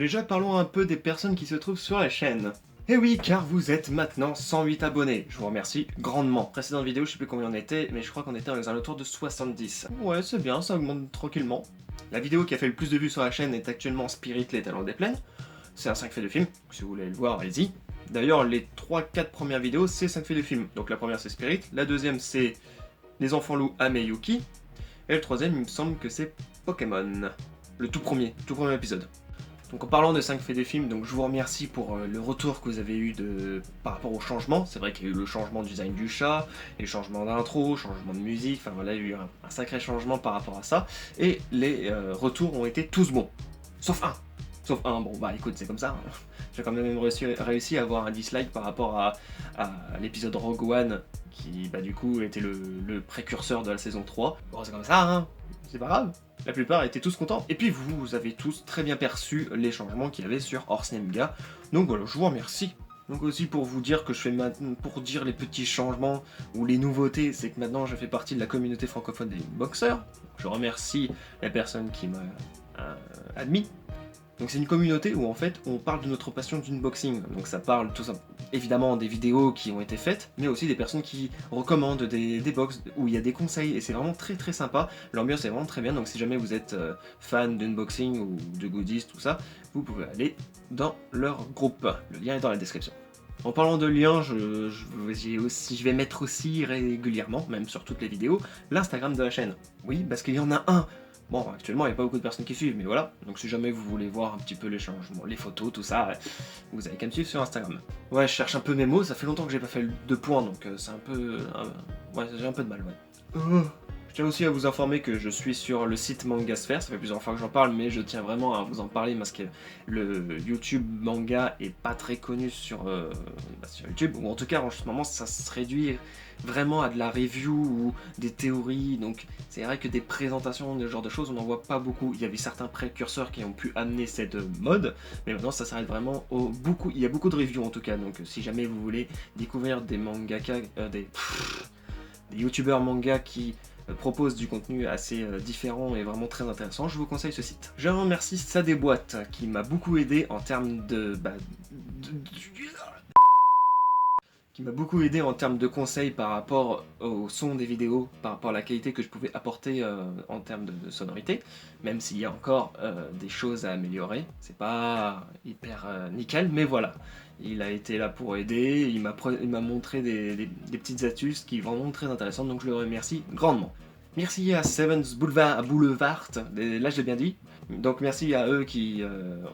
déjà parlons un peu des personnes qui se trouvent sur la chaîne. Et oui, car vous êtes maintenant 108 abonnés, je vous remercie grandement. Précédente vidéo, je sais plus combien on était, mais je crois qu'on était aux alentours de 70. Ouais, c'est bien, ça augmente tranquillement. La vidéo qui a fait le plus de vues sur la chaîne est actuellement Spirit, les talents des plaines. C'est un 5 faits de film, si vous voulez le voir, allez-y. D'ailleurs, les 3-4 premières vidéos, c'est 5 faits de film. Donc la première c'est Spirit, la deuxième c'est Les enfants loups Ame et Yuki, et le troisième, il me semble que c'est Pokémon. Le tout premier épisode. Donc en parlant de 5 faits des films, donc je vous remercie pour le retour que vous avez eu par rapport au changement. C'est vrai qu'il y a eu le changement du design du chat, les changements d'intro, changement de musique, enfin voilà, il y a eu un sacré changement par rapport à ça. Et les retours ont été tous bons. Sauf un, bon bah écoute, c'est comme ça. Hein. J'ai quand même réussi à avoir un dislike par rapport à l'épisode Rogue One, qui bah du coup était le précurseur de la saison 3. Bon c'est comme ça, hein, c'est pas grave. La plupart étaient tous contents. Et puis vous avez tous très bien perçu les changements qu'il y avait sur Horse Nemga. Donc voilà, je vous remercie. Donc aussi pour vous dire que je fais maintenant, pour dire les petits changements ou les nouveautés, c'est que maintenant je fais partie de la communauté francophone des boxeurs. Je remercie la personne qui m'a admis. Donc c'est une communauté où en fait on parle de notre passion du boxing. Donc ça parle tout ça, évidemment des vidéos qui ont été faites, mais aussi des personnes qui recommandent des box où il y a des conseils et c'est vraiment très très sympa. L'ambiance est vraiment très bien, donc si jamais vous êtes fan d'unboxing ou de goodies, tout ça, vous pouvez aller dans leur groupe. Le lien est dans la description. En parlant de liens, je vais mettre aussi régulièrement, même sur toutes les vidéos, l'Instagram de la chaîne. Oui, parce qu'il y en a un. Bon, actuellement, il n'y a pas beaucoup de personnes qui suivent, mais voilà. Donc si jamais vous voulez voir un petit peu les changements, les photos, tout ça, vous avez qu'à me suivre sur Instagram. Ouais, je cherche un peu mes mots, ça fait longtemps que j'ai pas fait le 2 points, donc c'est un peu... ouais, j'ai un peu de mal, ouais. Je tiens aussi à vous informer que je suis sur le site Mangasphere, ça fait plusieurs fois que j'en parle, mais je tiens vraiment à vous en parler parce que le YouTube manga est pas très connu sur YouTube, ou en tout cas en ce moment ça se réduit vraiment à de la review ou des théories, donc c'est vrai que des présentations, de ce genre de choses, on n'en voit pas beaucoup. Il y avait certains précurseurs qui ont pu amener cette mode, mais maintenant ça s'arrête vraiment au beaucoup. Il y a beaucoup de reviews en tout cas, donc si jamais vous voulez découvrir des mangaka, des youtubeurs manga qui propose du contenu assez différent et vraiment très intéressant, je vous conseille ce site. Je remercie Sadeboîte qui m'a beaucoup aidé en termes de conseils par rapport au son des vidéos, par rapport à la qualité que je pouvais apporter en termes de sonorité, même s'il y a encore des choses à améliorer. C'est pas hyper nickel, mais voilà. Il a été là pour aider, il m'a montré des petites astuces qui sont vraiment très intéressantes, donc je le remercie grandement. Merci à Sevens Boulevard, là je l'ai bien dit. Donc merci à eux qui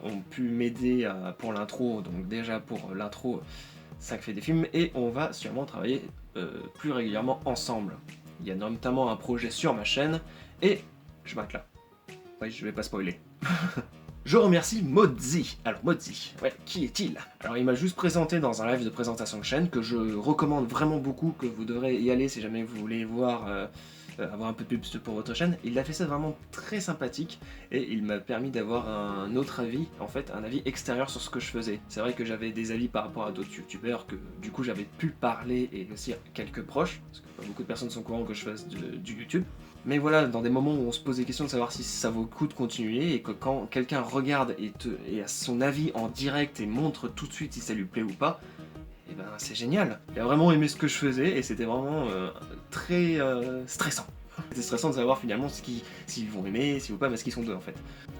ont pu m'aider pour l'intro, donc déjà pour l'intro, ça fait des films, et on va sûrement travailler plus régulièrement ensemble. Il y a notamment un projet sur ma chaîne, et je m'arrête là. Oui, je vais pas spoiler. Je remercie Modzi. Alors Modzi, ouais, qui est-il? Alors il m'a juste présenté dans un live de présentation de chaîne que je recommande vraiment beaucoup, que vous devrez y aller si jamais vous voulez voir, avoir un peu de pub pour votre chaîne. Il a fait ça vraiment très sympathique et il m'a permis d'avoir un autre avis, en fait un avis extérieur sur ce que je faisais. C'est vrai que j'avais des avis par rapport à d'autres youtubeurs que du coup j'avais pu parler et aussi à quelques proches, parce que pas beaucoup de personnes sont au courant que je fasse du YouTube. Mais voilà, dans des moments où on se pose des questions de savoir si ça vaut le coup de continuer, et que quand quelqu'un regarde et a son avis en direct et montre tout de suite si ça lui plaît ou pas, et ben c'est génial. Il a vraiment aimé ce que je faisais et c'était vraiment très stressant. C'était stressant de savoir finalement s'ils vont aimer, si ou pas, parce qu'ils sont deux en fait.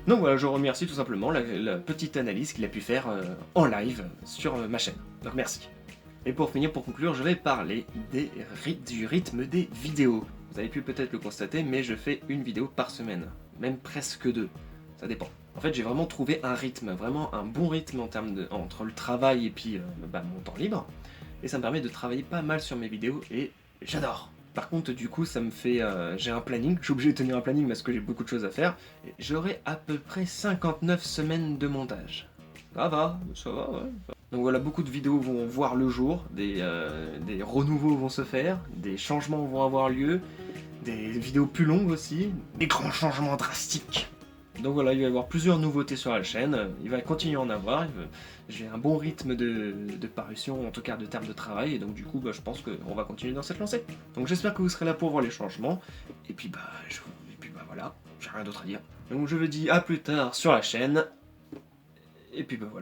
Donc voilà, je remercie tout simplement la petite analyse qu'il a pu faire en live sur ma chaîne. Donc merci. Et pour finir, pour conclure, je vais parler du rythme des vidéos. Vous avez pu peut-être le constater, mais je fais une vidéo par semaine, même presque deux, ça dépend. En fait, j'ai vraiment trouvé un rythme, vraiment un bon rythme entre le travail et puis mon temps libre, et ça me permet de travailler pas mal sur mes vidéos, et j'adore. Par contre, du coup, ça me fait... j'ai un planning, je suis obligé de tenir un planning parce que j'ai beaucoup de choses à faire, et j'aurai à peu près 59 semaines de montage. Ça va, ouais. Donc voilà, beaucoup de vidéos vont voir le jour, des renouveaux vont se faire, des changements vont avoir lieu, des vidéos plus longues aussi, des grands changements drastiques. Donc voilà, il va y avoir plusieurs nouveautés sur la chaîne, il va continuer à en avoir, j'ai un bon rythme de parution, en tout cas de termes de travail, et donc du coup je pense qu'on va continuer dans cette lancée. Donc j'espère que vous serez là pour voir les changements, et puis voilà, j'ai rien d'autre à dire. Donc je vous dis à plus tard sur la chaîne, Et puis bah voilà.